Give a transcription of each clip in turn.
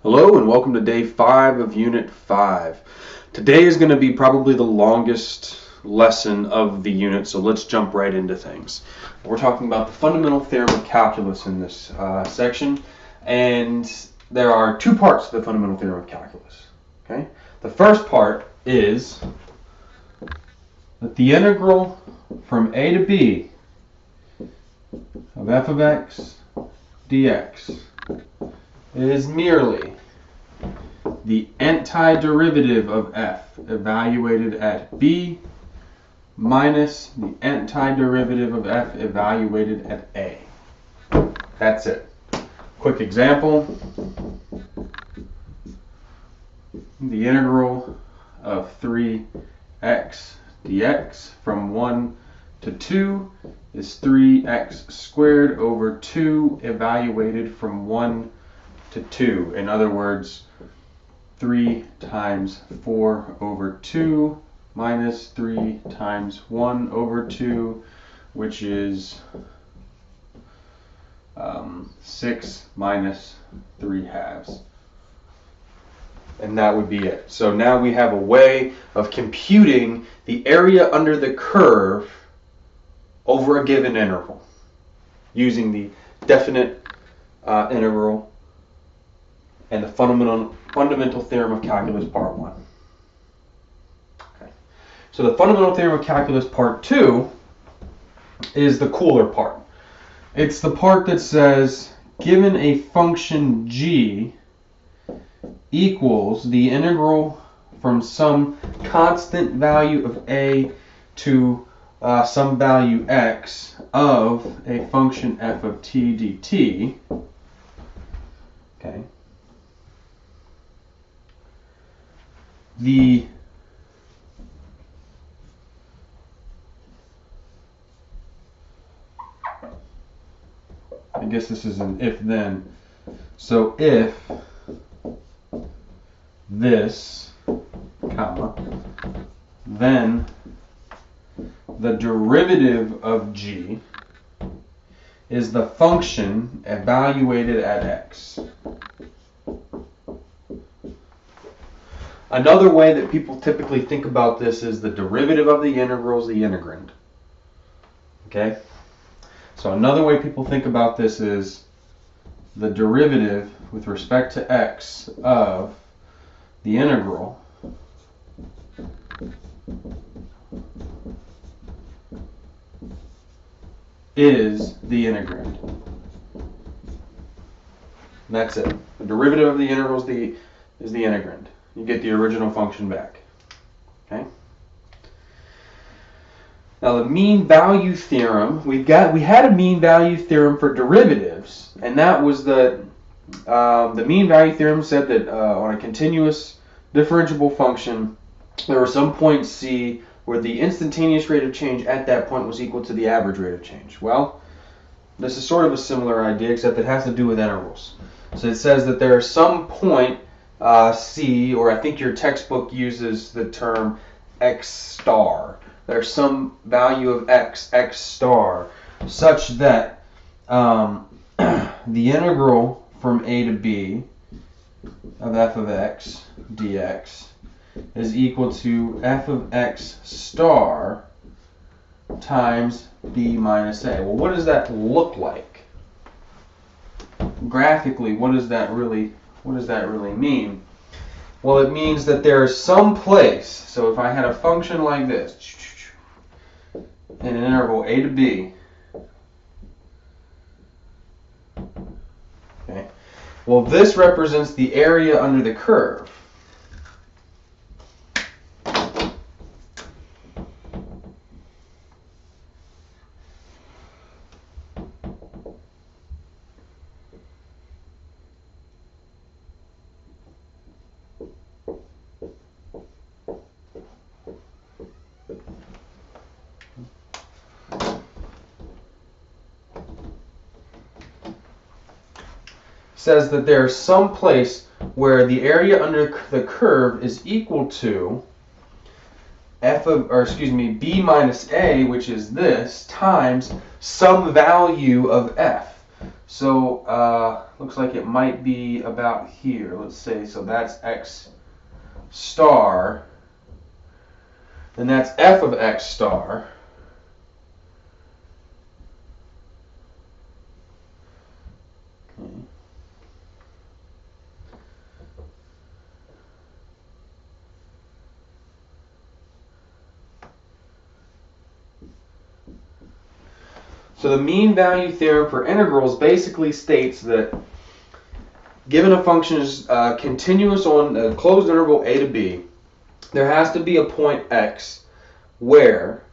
Hello and welcome to day 5 of Unit 5. Today is going to be probably the longest lesson of the unit, so let's jump right into things. We're talking about the fundamental theorem of calculus in this section, and there are two parts to the fundamental theorem of calculus. Okay? The first part is that the integral from a to b of f of x dx is merely the antiderivative of f evaluated at b minus the antiderivative of f evaluated at a. That's it. Quick example. The integral of 3x dx from 1 to 2 is 3x squared over 2 evaluated from 1 to 2. In other words, 3 times 4 over 2 minus 3 times 1 over 2, which is 6 minus 3 halves. And that would be it. So now we have a way of computing the area under the curve over a given interval using the definite integral and the fundamental theorem of calculus part 1. Okay. So the fundamental theorem of calculus part 2 is the cooler part. It's the part that says given a function g equals the integral from some constant value of a to some value x of a function f of t dt. Okay. I guess this is an if-then. So if this, comma, then the derivative of g is the function evaluated at x. Another way that people typically think about this is the derivative of the integral is the integrand. Okay? So another way people think about this is the derivative with respect to x of the integral is the integrand. And that's it. The derivative of the integral is the integrand. You get the original function back. Okay? Now the mean value theorem, we had a mean value theorem for derivatives, and that was the mean value theorem said that on a continuous differentiable function, there was some point c where the instantaneous rate of change at that point was equal to the average rate of change. Well, this is sort of a similar idea, except it has to do with intervals. So it says that there is some point c, or I think your textbook uses the term x star. There's some value of x star, such that the integral from a to b of f of x dx is equal to f of x star times b minus a. Well, what does that look like? Graphically, what does that really mean? Well, it means that there is some place. So if I had a function like this in an interval a to b, okay. Well, this represents the area under the curve. Says that there's some place where the area under the curve is equal to b minus a, which is this, times some value of f. So looks like it might be about here. Let's say, so that's x star, then that's f of x star. Okay. So the mean value theorem for integrals basically states that given a function is continuous on a closed interval a to b, there has to be a point x where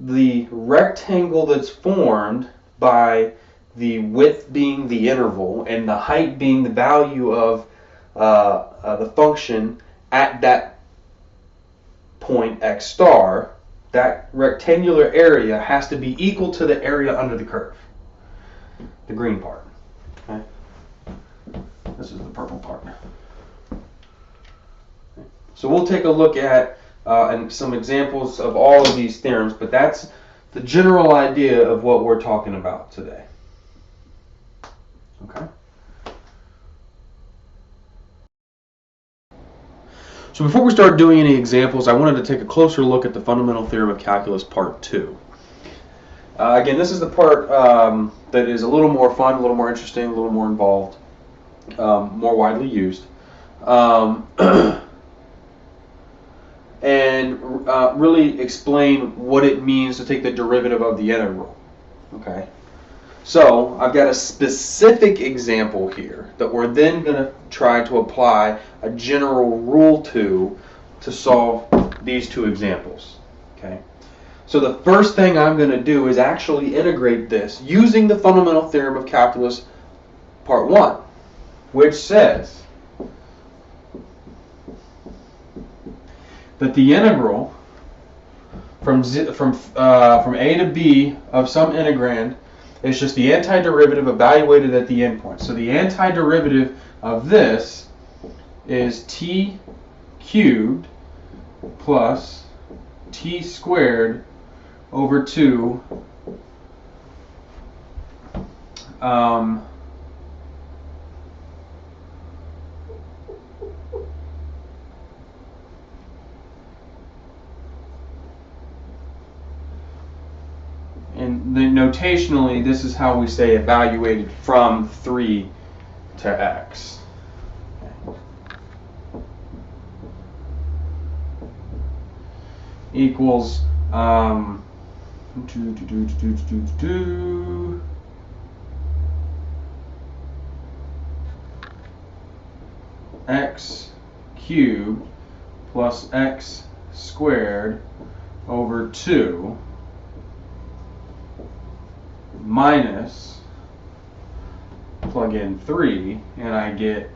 the rectangle that's formed by the width being the interval and the height being the value of the function at that point x star, that rectangular area has to be equal to the area under the curve, the green part. Okay? This is the purple part. Okay. So we'll take a look at and some examples of all of these theorems, but that's the general idea of what we're talking about today. Okay. So before we start doing any examples, I wanted to take a closer look at the fundamental theorem of calculus part 2. Again, this is the part that is a little more fun, a little more interesting, a little more involved, more widely used. And really explain what it means to take the derivative of the integral. Okay. So I've got a specific example here that we're then going to try to apply a general rule to solve these two examples. Okay. So the first thing I'm going to do is actually integrate this using the fundamental theorem of calculus part 1, which says that the integral from a to b of some integrand is just the antiderivative evaluated at the endpoint. So the antiderivative of this is t cubed plus t squared over 2 and then notationally, this is how we say evaluated from 3 to x. Okay. Equals x cubed plus x squared over 2 minus, plug in 3, and I get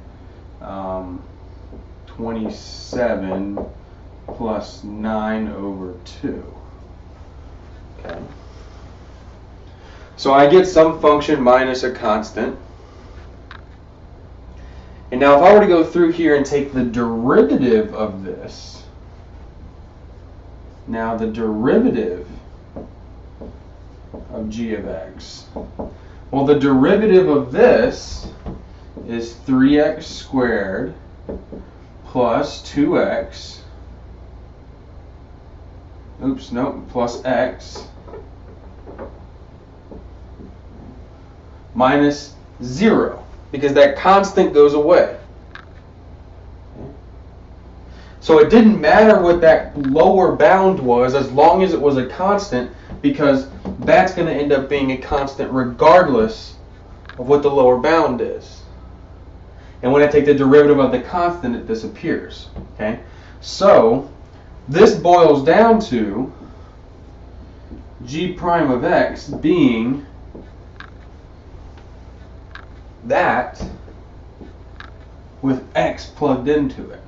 27 plus 9 over 2. Okay. So I get some function minus a constant. And now if I were to go through here and take the derivative of this, now the derivative of g of x. Well, the derivative of this is 3x squared plus 2x, plus x minus 0, because that constant goes away. So it didn't matter what that lower bound was as long as it was a constant, because that's going to end up being a constant regardless of what the lower bound is. And when I take the derivative of the constant, it disappears. Okay? So this boils down to g prime of x being that with x plugged into it.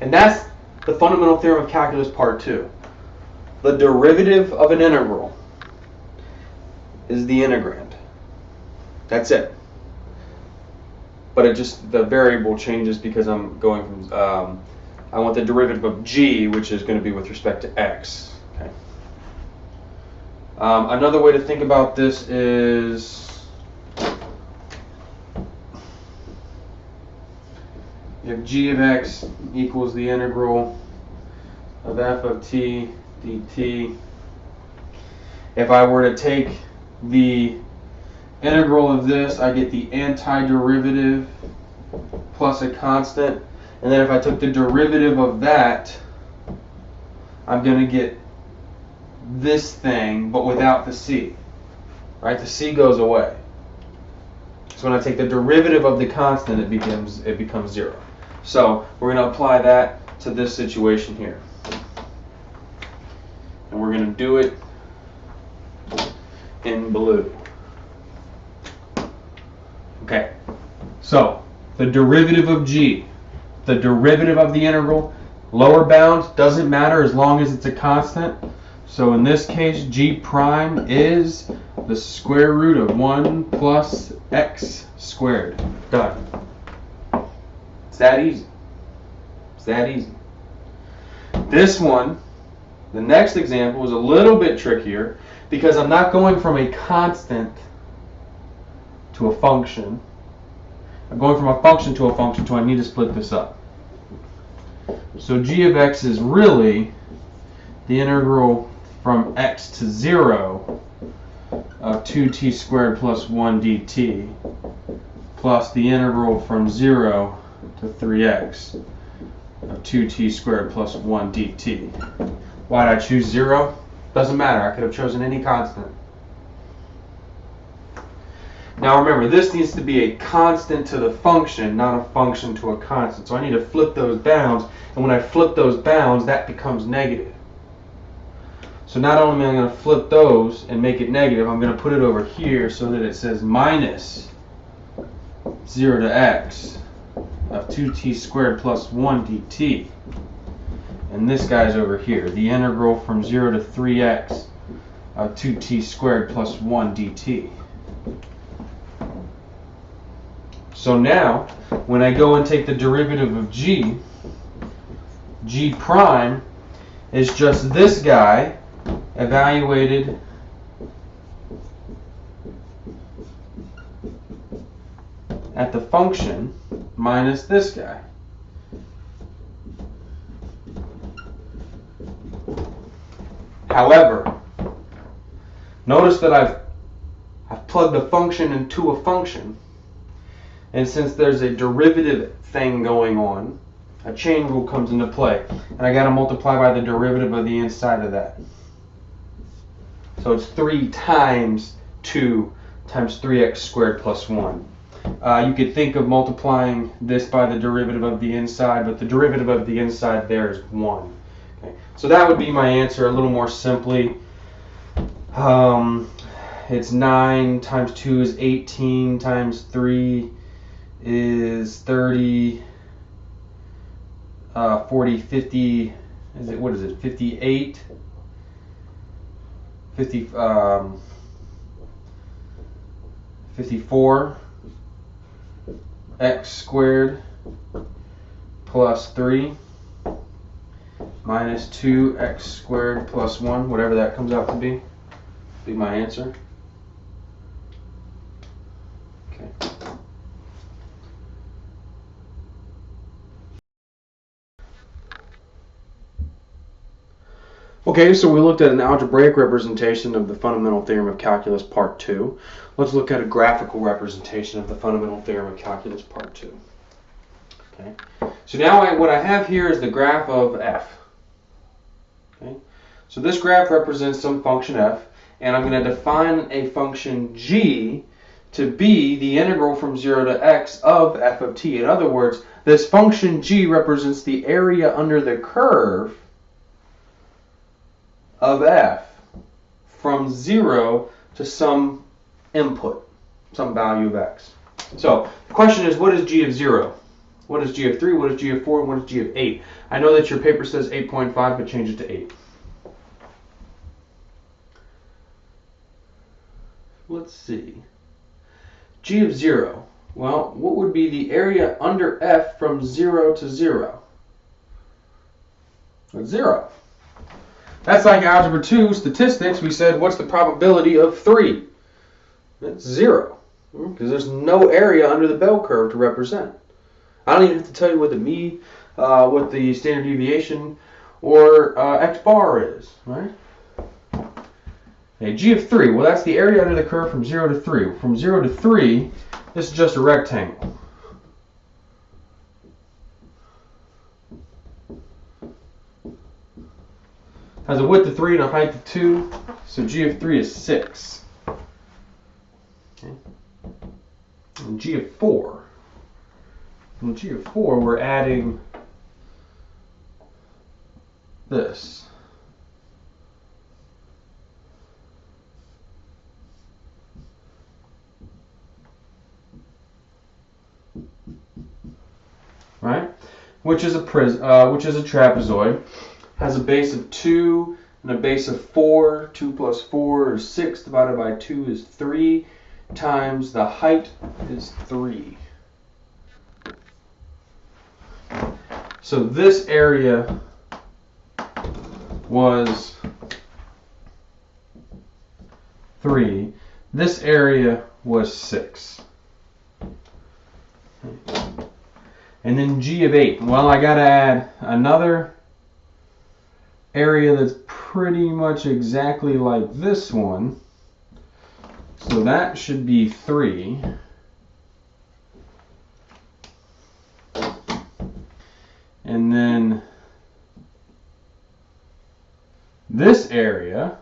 And that's the fundamental theorem of calculus part 2. The derivative of an integral is the integrand. That's it. But it just, the variable changes because I'm going from, I want the derivative of g, which is going to be with respect to x. Okay. Another way to think about this is if g of x equals the integral of f of t dt. If I were to take the integral of this, I get the antiderivative plus a constant. And then if I took the derivative of that, I'm going to get this thing, but without the c. Right? The c goes away. So when I take the derivative of the constant, it becomes 0. So we're going to apply that to this situation here. And we're going to do it in blue. Okay, so the derivative of g, the derivative of the integral, lower bound doesn't matter as long as it's a constant. So in this case, g prime is the square root of 1 plus x squared. Done. It's that easy. It's that easy. This one, the next example, is a little bit trickier because I'm not going from a constant to a function. I'm going from a function to a function, so I need to split this up. So g of x is really the integral from x to 0 of 2t squared plus 1 dt plus the integral from 0 to 3x of 2t squared plus 1 dt. Why did I choose 0? Doesn't matter. I could have chosen any constant. Now remember, this needs to be a constant to the function, not a function to a constant. So I need to flip those bounds, and when I flip those bounds, that becomes negative. So not only am I going to flip those and make it negative, I'm going to put it over here so that it says minus 0 to x of 2t squared plus 1 dt. And this guy's over here, the integral from 0 to 3x of 2t squared plus 1 dt. So now, when I go and take the derivative of g, g prime is just this guy evaluated at the function minus this guy. However, notice that I've plugged a function into a function. And since there's a derivative thing going on, a chain rule comes into play. And I got to multiply by the derivative of the inside of that. So it's 3 times 2 times 3x squared plus 1. You could think of multiplying this by the derivative of the inside, but the derivative of the inside there is 1. Okay. So that would be my answer a little more simply. It's 9 times 2 is 18 times 3 is 30, 40, 50, is it, what is it, 58, 54, x squared plus 3 minus 2x squared plus 1, whatever that comes out to be my answer. Okay. Okay, so we looked at an algebraic representation of the fundamental theorem of calculus part 2. Let's look at a graphical representation of the fundamental theorem of calculus part 2. Okay. So now what I have here is the graph of f. Okay. So this graph represents some function f, and I'm going to define a function g to be the integral from 0 to x of f of t. In other words, this function g represents the area under the curve of f from 0 to some input, some value of x. So the question is, what is g of 0? What is g of 3? What is g of 4? And what is g of 8? I know that your paper says 8.5, but change it to 8. Let's see. G of 0. Well, what would be the area under f from 0 to 0? It's 0. That's like Algebra 2 statistics. We said, what's the probability of 3? It's 0, because there's no area under the bell curve to represent. I don't even have to tell you what the mean, what the standard deviation or x bar is, right? Okay, g of 3, well, that's the area under the curve from 0 to 3. From 0 to 3, this is just a rectangle. Has a width of 3 and a height of 2, so g of 3 is 6. Okay. And g of 4. In g of 4, we're adding this. Right? Which is a trapezoid. Has a base of 2 and a base of 4. 2 plus 4 is 6 divided by 2 is 3 times the height is 3. So this area was 3. This area was 6. And then g of 8. Well, I got to add another area that's pretty much exactly like this one. So that should be 3. And then this area,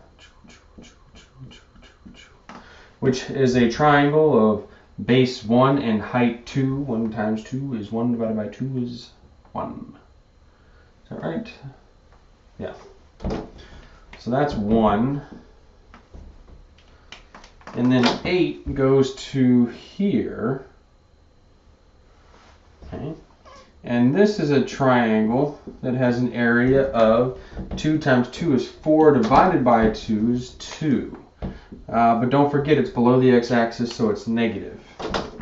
which is a triangle of base 1 and height 2. 1 times 2 is 1 divided by 2 is 1. Is that right? Yeah. So that's 1. And then 8 goes to here. Okay. And this is a triangle that has an area of 2 times 2 is 4 divided by 2 is 2. But don't forget it's below the x-axis, so it's negative.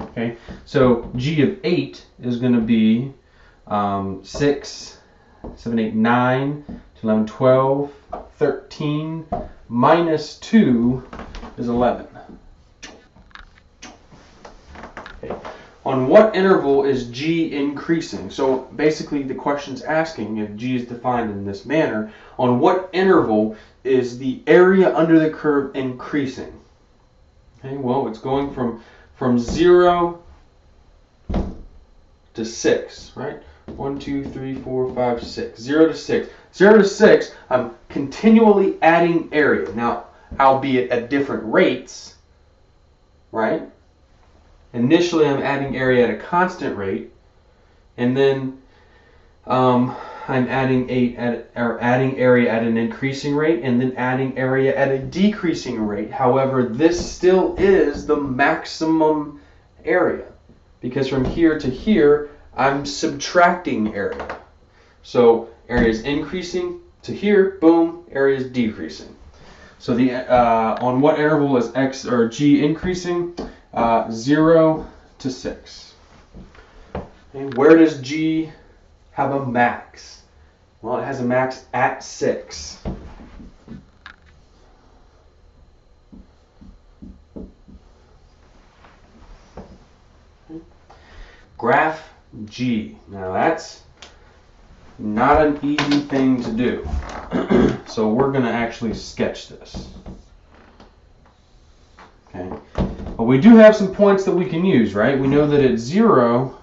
Okay, so g of 8 is going to be 6, 7, 8, 9, 10, 11, 12, 13, minus 2 is 11. Okay. On what interval is g increasing? So basically the question's asking, if g is defined in this manner, on what interval is the area under the curve increasing? Okay, well, it's going from 0 to 6, right? 1, 2, 3, 4, 5, 6. 0 to 6. 0 to 6, I'm continually adding area. Now, albeit at different rates, right? Initially, I'm adding area at a constant rate, and then I'm adding area at an increasing rate, and then adding area at a decreasing rate. However, this still is the maximum area, because from here to here, I'm subtracting area. So area is increasing to here, boom, area is decreasing. So the on what interval is x or g increasing? 0 to 6. And where does g have a max? Well, it has a max at 6. Graph g. Now that's not an easy thing to do. So we're going to actually sketch this. Okay. But we do have some points that we can use, right? We know that at 0,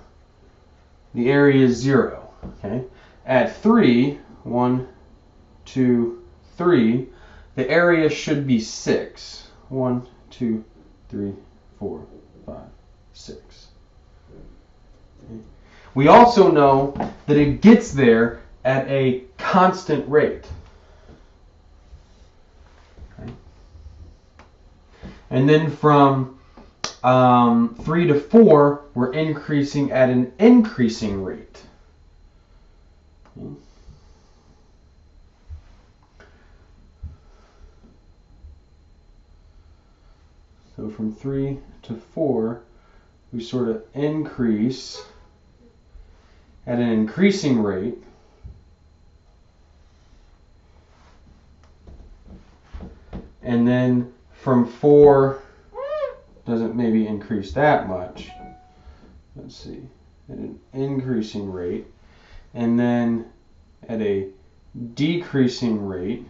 the area is 0. Okay. At 3, 1, 2, 3, the area should be 6. 1, 2, 3, 4, 5, 6. Okay. We also know that it gets there at a constant rate. Okay. And then from 3 to 4, we're increasing at an increasing rate. Okay. So from 3 to 4, we sort of increase at an increasing rate. and then from 4 doesn't maybe increase that much. Let's see, at an increasing rate, and then at a decreasing rate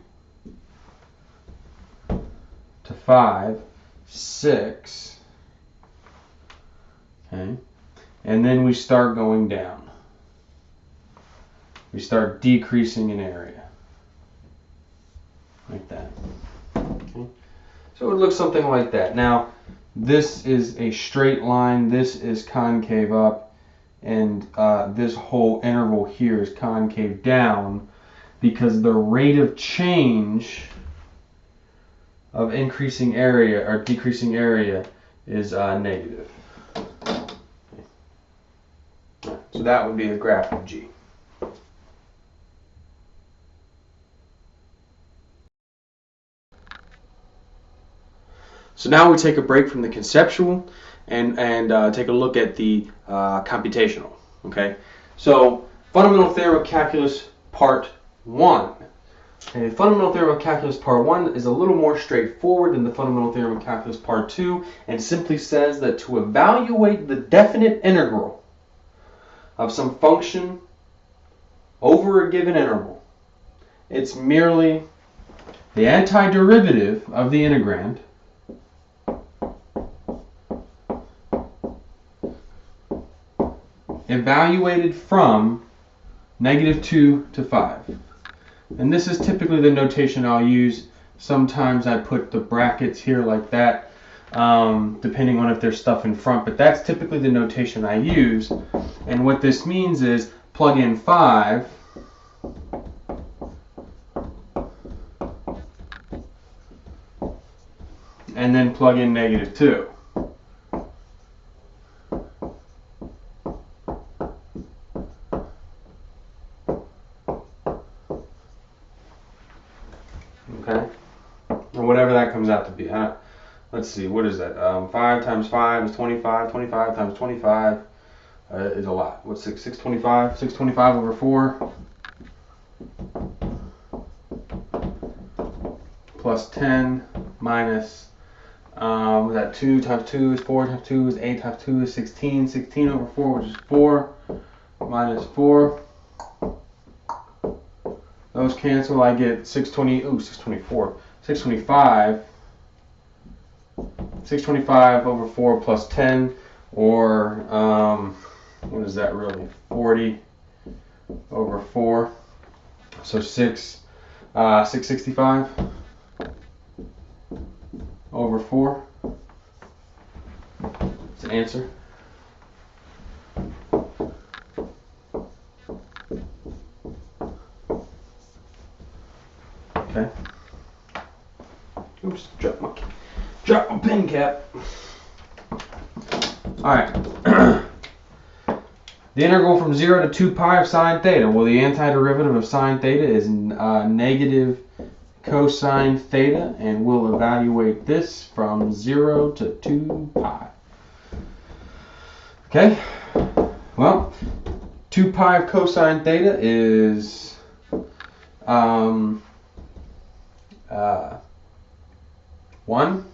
to 5, 6, okay, and then we start going down. We start decreasing in area, like that. Okay. So it looks something like that. Now, this is a straight line, this is concave up, and this whole interval here is concave down, because the rate of change of increasing area or decreasing area is negative. So that would be the graph of G. So now we take a break from the conceptual and take a look at the computational. Okay, so fundamental theorem of calculus part 1. And fundamental theorem of calculus part 1 is a little more straightforward than the fundamental theorem of calculus part 2, and simply says that to evaluate the definite integral of some function over a given interval, it's merely the antiderivative of the integrand evaluated from -2 to 5. And this is typically the notation I'll use. Sometimes I put the brackets here like that, depending on if there's stuff in front, but that's typically the notation I use. And what this means is plug in 5, and then plug in -2. Okay, or whatever that comes out to be. Let's see, what is that? 5 times 5 is 25. 25 times 25 is a lot. What's 625? 625 over 4 plus 10 minus, that 2 times 2 is 4 times 2 is 8 times 2 is 16. 16 over 4, which is 4, minus 4. Those cancel, I get 624. 625. 625 over 4 plus 10, or what is that really? 40 over 4. So 665 over 4. It's an answer. Okay. Oops, drop my pen cap. Alright. The integral from 0 to 2 pi of sine theta. Well, the antiderivative of sine theta is negative cosine theta, and we'll evaluate this from 0 to 2 pi. Okay. Well, 2 pi of cosine theta is 1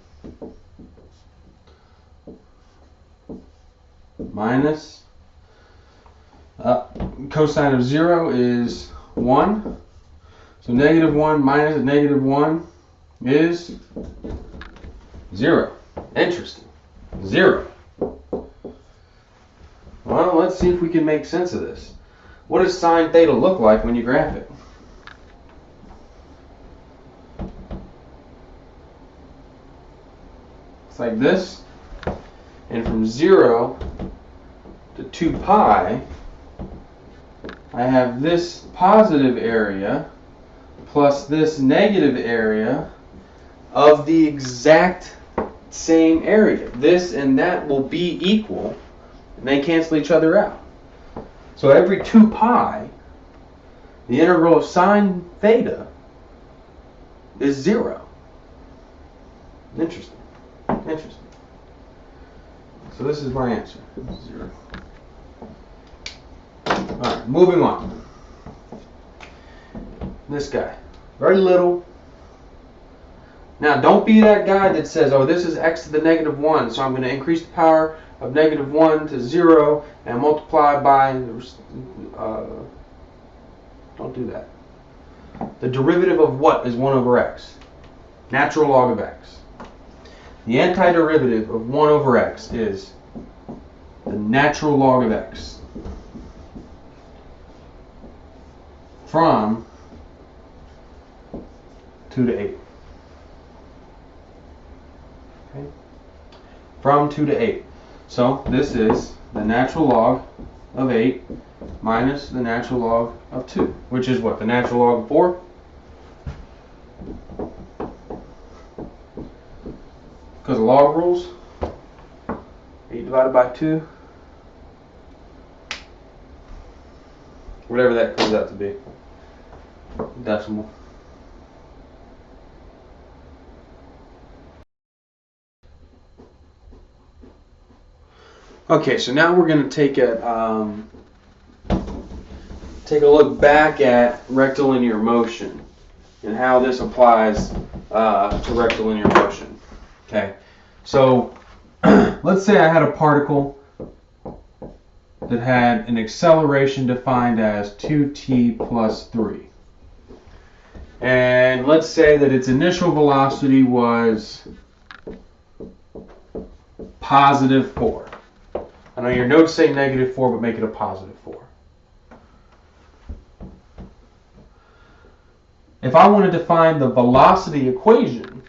minus cosine of 0 is 1. So -1 minus -1 is 0. Interesting. 0. Well, let's see if we can make sense of this. What does sine theta look like when you graph it? It's like this, and from 0 to 2 pi, I have this positive area plus this negative area of the exact same area. This and that will be equal, and they cancel each other out. So every 2 pi, the integral of sine theta is 0. Interesting. Interesting. So this is my answer. 0. Alright, moving on. This guy. Very little. Now, don't be that guy that says, oh, this is x to the negative 1, so I'm going to increase the power of negative 1 to 0 and multiply by... don't do that. The derivative of what is 1 over x? Natural log of x. The antiderivative of 1 over x is the natural log of x from 2 to 8. Okay? From 2 to 8. So this is the natural log of 8 minus the natural log of 2, which is what? The natural log of 4? Because of log rules, 8 divided by 2, whatever that comes out to be, decimal. Okay, so now we're going to take a look back at rectilinear motion and how this applies to rectilinear motion. Okay, so let's say I had a particle that had an acceleration defined as 2t plus 3. And let's say that its initial velocity was positive 4. I know your notes say negative 4, but make it a positive 4. If I want to define the velocity equation,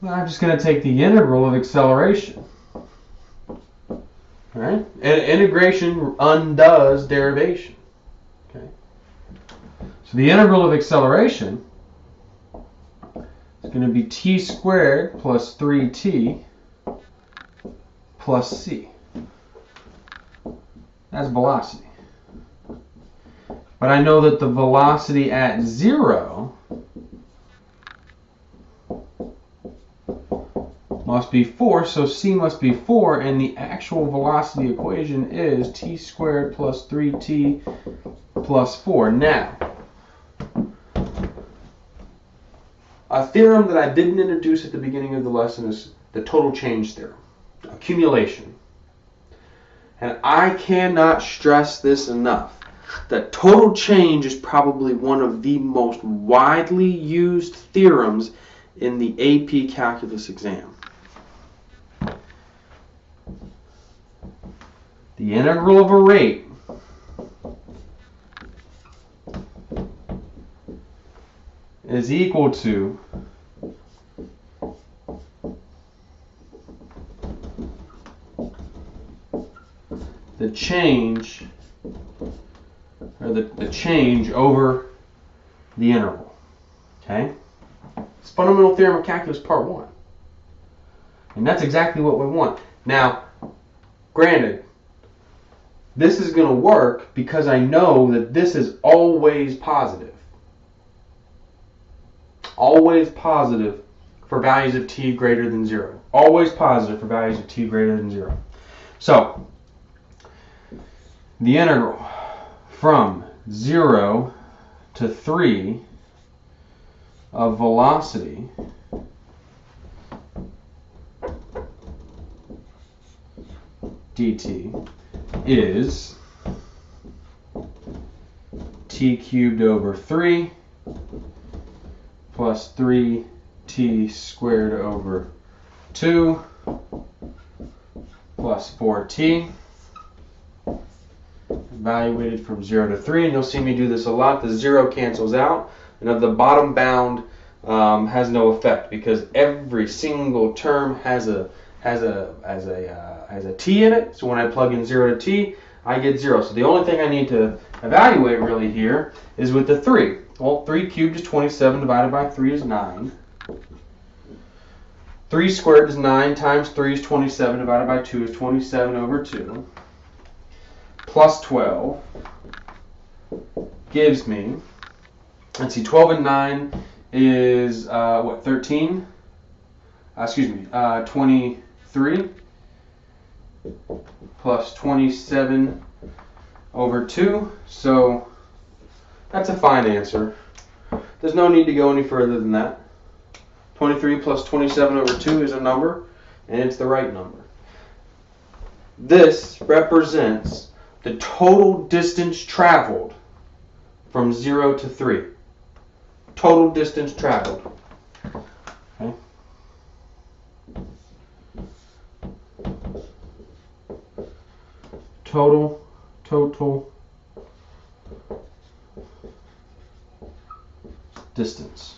I'm just going to take the integral of acceleration. Right? And integration undoes derivation. Okay? So the integral of acceleration is going to be t squared plus 3t plus c. That's velocity. But I know that the velocity at 0 must be 4, so c must be 4, and the actual velocity equation is t squared plus 3t plus 4. Now, a theorem that I didn't introduce at the beginning of the lesson is the total change theorem, accumulation. And I cannot stress this enough, that total change is probably one of the most widely used theorems in the AP Calculus exam. The integral of a rate is equal to the change, or the change over the interval. Okay? It's fundamental theorem of calculus part 1. And that's exactly what we want. Now, granted, this is going to work because I know that this is always positive. Always positive for values of t greater than 0. Always positive for values of t greater than 0. So, the integral from 0 to 3 of velocity dt is t cubed over 3 plus 3t squared over 2 plus 4t, evaluated from 0 to 3. And you'll see me do this a lot. The 0 cancels out, and the bottom bound has no effect because every single term has a t in it. So when I plug in 0 to t, I get 0. So the only thing I need to evaluate really here is with the 3. Well, 3 cubed is 27 divided by 3 is 9. 3 squared is 9 times 3 is 27 divided by 2 is 27 over 2. Plus 12 gives me, let's see, 12 and 9 is, 13? 23 plus 27 over 2. So that's a fine answer. There's no need to go any further than that. 23 plus 27 over 2 is a number, and it's the right number. This represents the total distance traveled from 0 to 3. Total distance traveled. Okay. Total distance.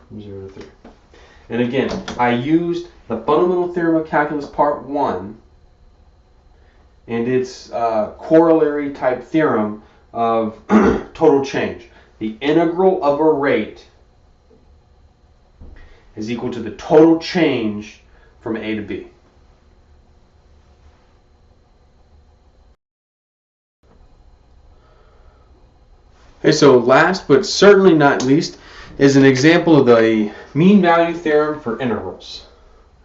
From 0 to 3. And again, I used the fundamental theorem of calculus part 1 and its corollary type theorem of total change. The integral of a rate is equal to the total change from A to B. Okay, so last but certainly not least is an example of the mean value theorem for integrals.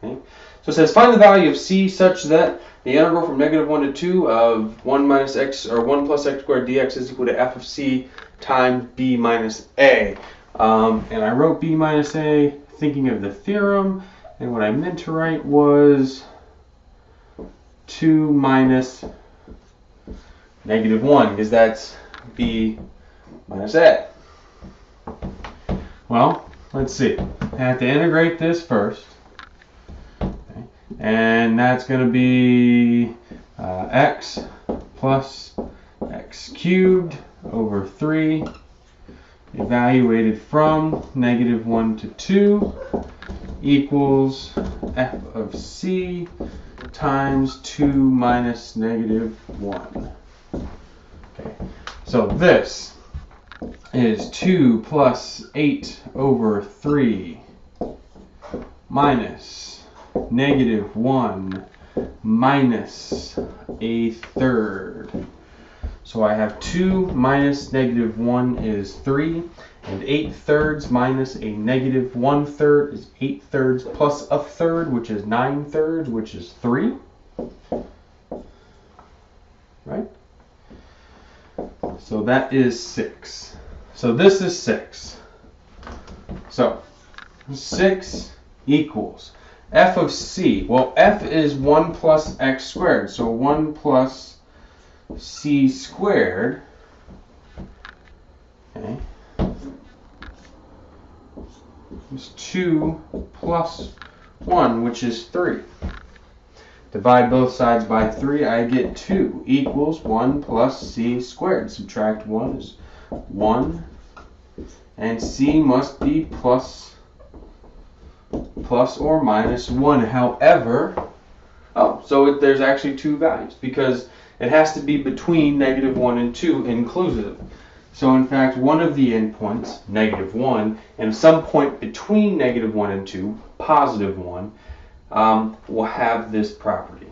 Okay? So it says find the value of c such that the integral from -1 to 2 of 1 minus x or 1 plus x squared dx is equal to f of c times b minus a. And I wrote b minus a thinking of the theorem, and what I meant to write was 2 minus -1, because that's b minus a. Well, let's see. I have to integrate this first. Okay. And that's going to be x plus x cubed over 3 evaluated from -1 to 2 equals f of c times 2 minus -1. Okay. So this is 2 plus 8 over 3 minus -1 minus a third. So I have 2 minus -1 is 3, and 8/3 minus a -1/3 is 8/3 plus a third, which is 9/3, which is 3. Right? So that is 6. So this is 6. So 6 equals f of c. Well, f is 1 plus x squared. So 1 plus c squared. Okay. Is 2 plus 1, which is 3. Divide both sides by 3, I get 2 equals 1 plus c squared. Subtract 1 is 1. And c must be plus or minus 1. However, so there's actually two values because it has to be between -1 and 2 inclusive. So in fact, one of the endpoints, -1, and some point between -1 and 2, +1, will have this property.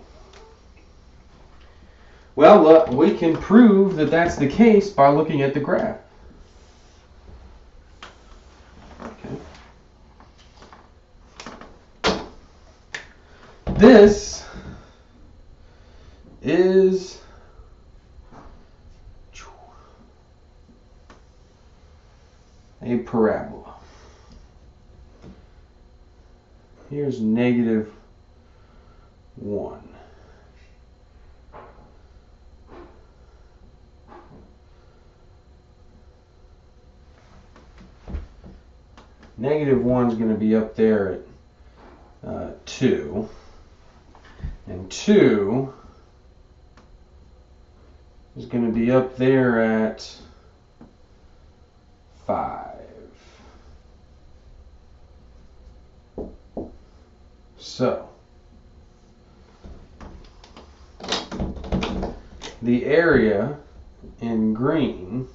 Well, we can prove that that's the case by looking at the graph. Okay. This is a parabola. Here's -1. -1 is going to be up there at 2. And 2 is going to be up there at 5. So, the area in green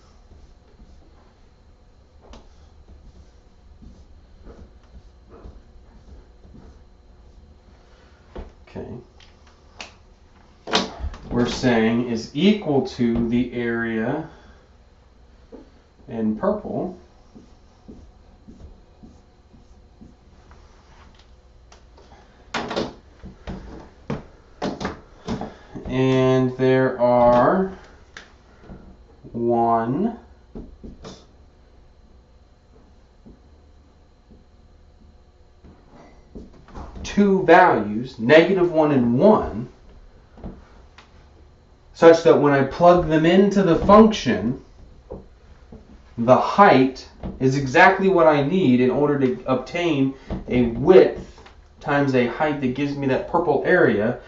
we're saying is equal to the area in purple And there are 1, 2 values, -1 and 1, such that when I plug them into the function, the height is exactly what I need in order to obtain a width times a height that gives me that purple area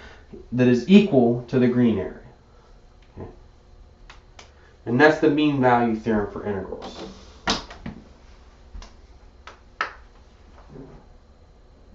that is equal to the green area. Okay. And that's the mean value theorem for integrals.